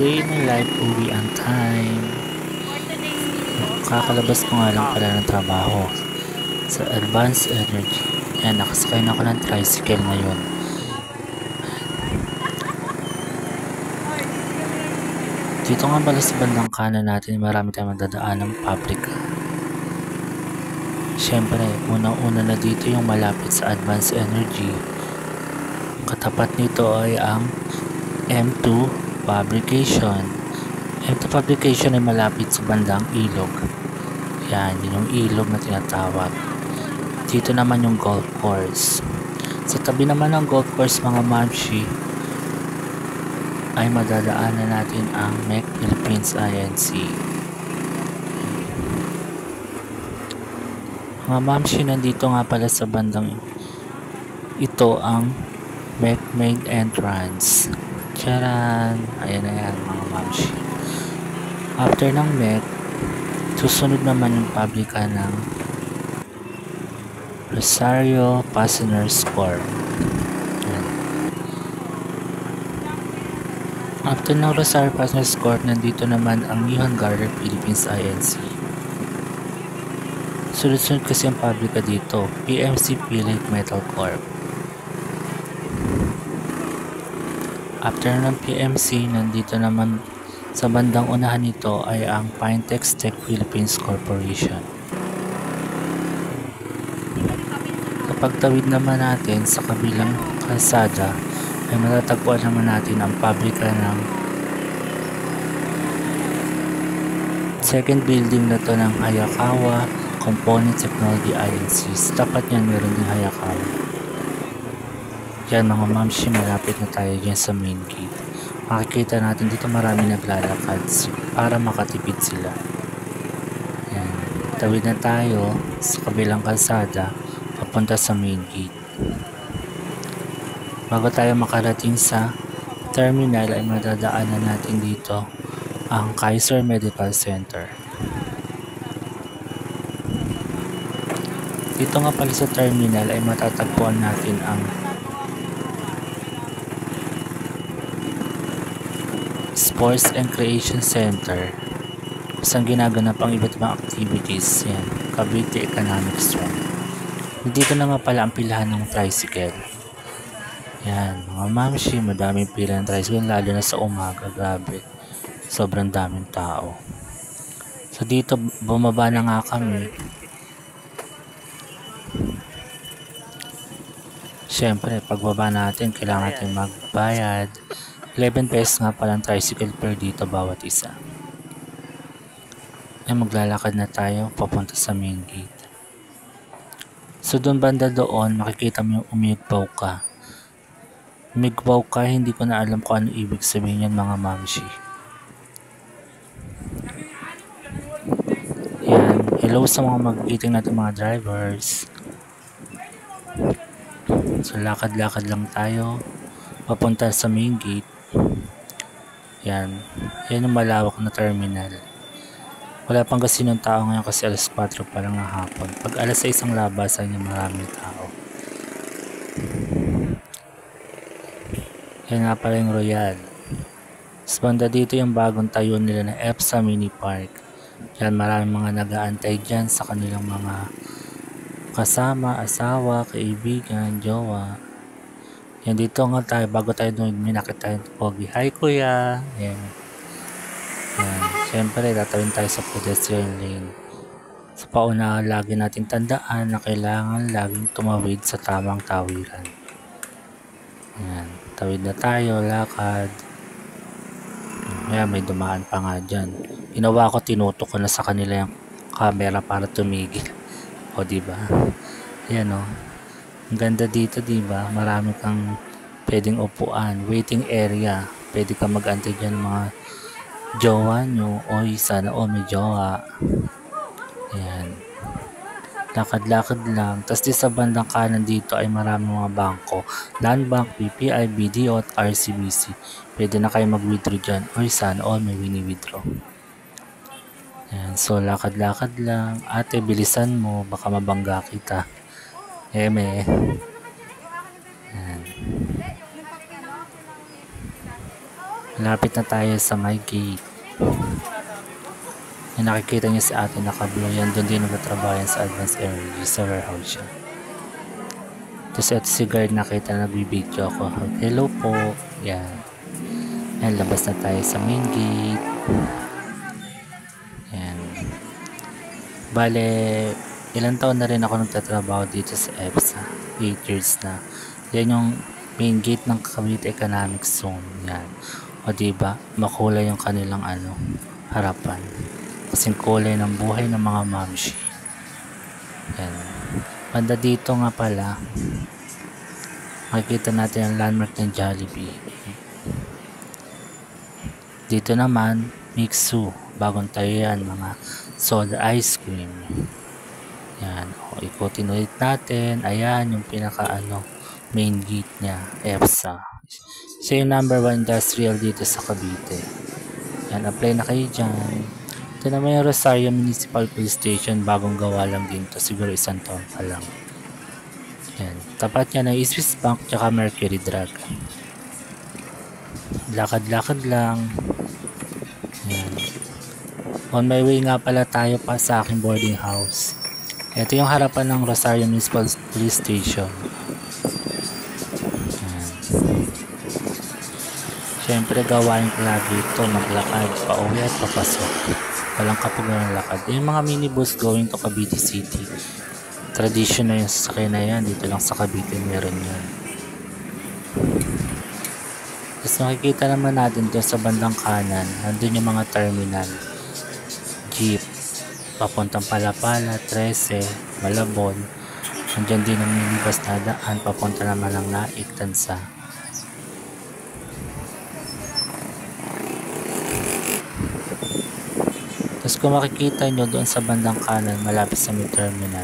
Day in my life, uwi ang time. Kakalabas ko nga lang pala ng trabaho sa Advanced Energy. Yan, nakasakay na ako ng tricycle ngayon. Dito nga pala sa bandang kanan natin, marami tayong madadaan ng pabrika. Siyempre, unang-una na dito yung malapit sa Advanced Energy. Katapat nito ay ang M2 Fabrication. M2 Fabrication ay malapit sa bandang ilog. Yan, yun yung ilog na tinatawag. Dito naman yung golf course. Sa tabi naman ng golf course, mga mamshi, ay madadaanan natin ang MEC Philippines INC. Mga mamshi, nandito nga pala sa bandang ito ang MEC main entrance. Charan! Ayan na yan mga mamshi. After ng MEC, susunod naman yung pabrika ng Rosario Fasteners Corp. After ng Rosario Fasteners Corp, nandito naman ang Yuhan Garter Philippines INC. Sunod-sunod kasi ang pabrika dito, PMC Plate Metal Corp. After ng PMC, nandito naman sa bandang unahan nito ay ang Pintex Tech Philippines Corporation. Kapag tawid naman natin sa kabilang kalsada, ay matatagpuan naman natin ang pabrika ng second building na to ng Hayakawa Component Technology INC. Sa tapat niyan meron din Hayakawa. Yan mga mamshi, malapit na tayo dyan sa main gate. Makikita natin dito marami naglalakad para makatipid sila. Yan. Tawid na tayo sa kabilang kalsada papunta sa main gate. Bago tayo makarating sa terminal ay madadaanan natin dito ang Kaiser Medical Center. Dito nga pala sa terminal ay matatagpuan natin ang Sports and Creation Center, saan ginaganap ang iba't ibang activities. Yan, Cavite Economic Zone. Dito na nga pala ang pilahan ng tricycle. Yan, mga mamshi, madaming pila ng tricycle, lalo na sa umaga. Grabe, sobrang daming tao. So dito, bumaba na nga kami. Siyempre, pagbaba natin, kailangan natin magbayad. 11 pesos nga palang tricycle per dito bawat isa. Ay maglalakad na tayo papunta sa main gate. So doon banda doon, makikita mo yung umigbaw ka. Umigbaw ka, hindi ko na alam kung ano ibig sabihin yan mga mamshi. Yan, hello sa mga magigiting natin mga drivers. So lakad-lakad lang tayo papunta sa main gate. Yan yung malawak na terminal. Wala pang kasi ng tao ngayon kasi alas 4 pa lang ng hapon. Pag alas 6 ang labasan yung maraming tao. Yan nga pala yung Royal. Sa banda dito yung bagong tayo nila na EPSA Mini Park. Yan, maraming mga nag-aantay dyan sa kanilang mga kasama, asawa, kaibigan, jowa. Yan, dito nga tayo, bago tayo doon, minakit tayo ng pogi. Hi kuya! Yan. Yan. Siyempre, tatawin tayo sa pedestrian lane. Sa pauna, lagi natin tandaan na kailangan laging tumawid sa tamang tawiran. Yan. Tawid na tayo, lakad. Yan, may dumaan pa nga dyan. Ginawa ko, tinutok ko na sa kanila yung camera para tumigil. O, diba? Yan o. Ang ganda dito, diba? Marami kang pwedeng upuan, waiting area. Pwede ka mag-antay dyan mga jowa nyo. Oy, sana may jowa. Ayan. Lakad-lakad lang. Tapos di sa bandang kanan dito ay marami mga bangko. Land Bank, BPI, BDO at RCBC. Pwede na kayo mag-withdraw dyan. Oy, sana may wini-withdraw. Ayan. So, lakad-lakad lang. Ate, bilisan mo. Baka mabangga kita. Eme. Ayan. Malapit na tayo sa my gate. Yung nakikita niyo sa atin naka-blue yan, doon din nagtatrabaho yan sa advanced energy sa warehouse siya. Tapos ito si guard, nakita na nagbibideo ako. Hello po. Yan. Yan, labas na tayo sa main gate. Yan. Bale, ilang taon na rin ako nagtatrabaho dito sa EPSA. 8 years na. Yan yung main gate ng Cavite Economic Zone. Yan. O diba, makulay yung kanilang harapan. Kasing kulay ng buhay ng mga mamshi. Yan. Banda dito nga pala, makikita natin ang landmark ng Jollibee. Dito naman, Mixu. Bagong tayo yan, mga soda ice cream. Yan. O, ikutin ulit natin. Ayan, yung pinaka main gate niya, EPSA. Siya yung number 1 industrial dito sa Cavite. Yan, apply na kayo dyan. Ito naman yung Rosario Municipal Police Station, bagong gawa lang din to, siguro 1 taon pa lang. Yan, tapat niya ng Swiss Bank tsaka Mercury Drug. Lakad-lakad lang. Yan. On my way nga pala tayo pa sa aking boarding house. Ito yung harapan ng Rosario Municipal Police Station. Yan. Siyempre gawain ko lagi ito, maglakad, pauwi at papasok. Walang kapugan ng lakad. Yung mga minibus going to Cavite City. Tradition na yung sasakyan na yan. Dito lang sa Cavite meron yan. Tapos makikita naman natin doon sa bandang kanan. Nandun yung mga terminal. Jeep. Papuntang Palapala, 13, Malabon. Nandyan din ang minibus na daan. Papunta naman ng Naik, Tansa. Tapos kung makikita nyo doon sa bandang kanan, malapit sa may terminal,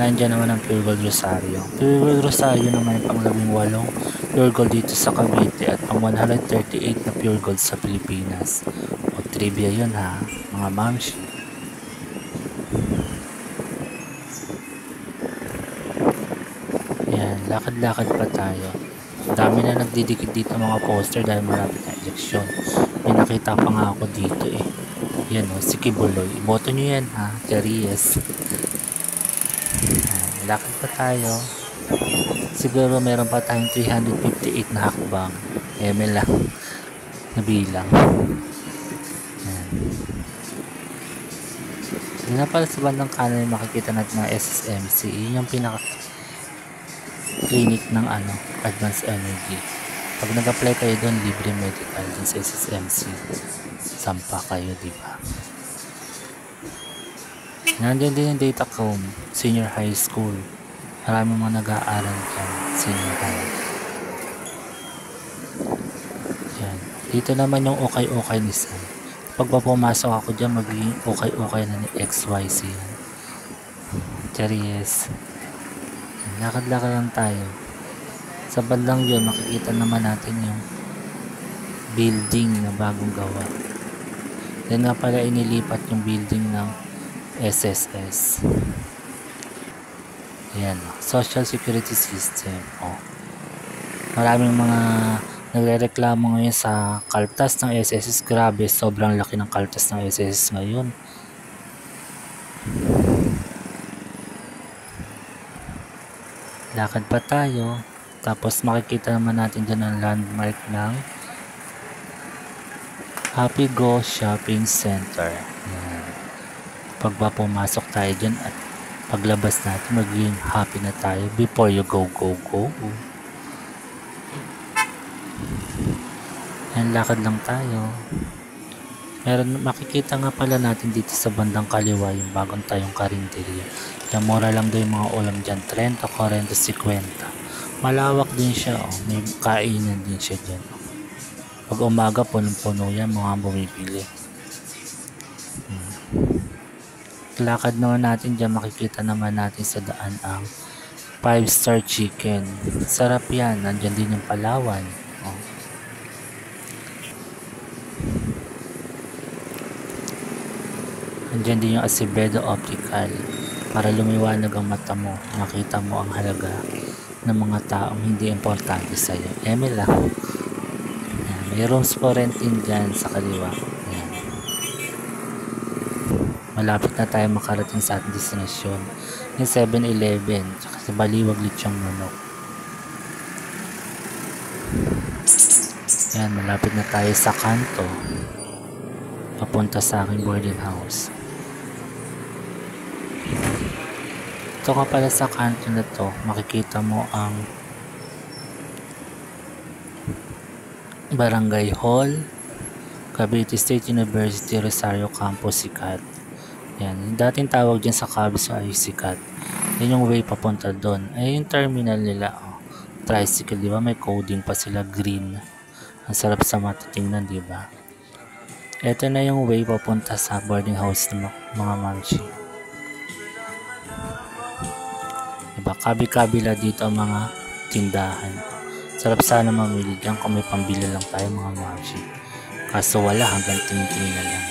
nandiyan naman ang Pure Gold Rosario. Pure Gold Rosario naman yung pang 18 Pure Gold dito sa Cavite at pang 138 na Pure Gold sa Pilipinas. O trivia yun ha, mga mamshi. Yan, lakad-lakad pa tayo. Dami na nagdidikit dito mga poster dahil malapit na eleksyon. May nakita pa nga ako dito eh. Yan o, si Kibuloy. Iboto nyo yan ha, Charies. Lakad pa tayo. Siguro meron pa tayong 358 na hakbang. ML lang. Nabilang. Yan na pala sa bandang kanan makikita natin ng SSMC. Yun yung pinaka clinic ng Advanced Energy. Pag nag-apply kayo doon, libre medical din sa SSMC. Sampa kayo, diba? Nandiyan din yung Datacom Senior High School. Maraming mga nag-aaral dyan, senior high. Yan. Dito naman yung okay-okay ni Sam. Pag pumasok ako dyan, magiging okay-okay na ni XYZ. Charies. Lakad-lakad lang tayo. Sa bandang yun, makikita naman natin yung building na bagong gawa. Yan nga pala inilipat yung building ng SSS. Ayan, Social Security System. Maraming mga nagre-reklamo ngayon sa kaltas ng SSS. Grabe, sobrang laki ng kaltas ng SSS ngayon. Lakad pa tayo. Tapos makikita naman natin dyan ang landmark ng Happy Go Shopping Center. Yan. Pag pumasok tayo dyan at paglabas natin, magiging happy na tayo before you go. Yan, lakad lang tayo. Makikita nga pala natin dito sa bandang kaliwa yung bagong tayong karinderya. Yung mura lang daw yung mga ulam dyan, 30, 40, 50. Malawak din siya, may kainan din siya dyan. Pag umaga, punong-puno yan, mga bumibili. Lakad naman natin dyan, makikita naman natin sa daan ang 5-star chicken. Sarap yan, nandyan din yung Palawan. Nandyan din yung Acevedo Optical. Para lumiwanag ang mata mo, makita mo ang halaga ng mga taong hindi importante sa'yo. Emil lang. May rooms for renting dyan sa kaliwa. Ayan. Malapit na tayo makarating sa ating destinasyon. Yung 7-Eleven, tsaka sa Baliwag Lechong Manok. Ayan, malapit na tayo sa kanto. Papunta sa aking boarding house. Ito ka pala sa kanto na to, makikita mo ang Barangay Hall, Cavite State University Rosario Campus Sikat. Yan, yung dating tawag dyan sa Cabso ay Sikat. Yan yung way papunta doon. Ay yung terminal nila, tricycle, di ba? May coding pa sila, green. Ang sarap sa mata tingnan, di ba? Ito na yung way papunta sa boarding house ng mga mamshi. Diba? Kabi-kabila dito ang mga tindahan. Sarap sana mamili dyan kung may pambili lang tayo mga mamshi. Kaso wala, hanggang tingin-tingin na lang.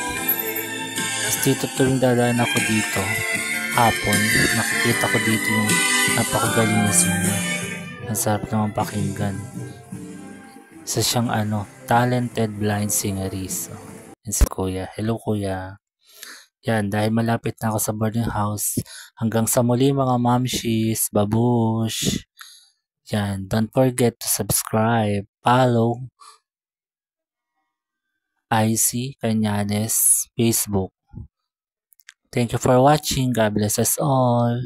Tapos dito tuwing dadaan ako dito, hapon, nakikita ko dito yung napakagaling na singer. Ang sarap naman pakinggan. Isa siyang talented blind singerist. Yan si Kuya. Hello Kuya. Yan, dahil malapit na ako sa boarding house. Hanggang sa muli mga mamshis, babush. Yan, don't forget to subscribe, follow IC Cañanes Facebook. Thank you for watching. God bless us all.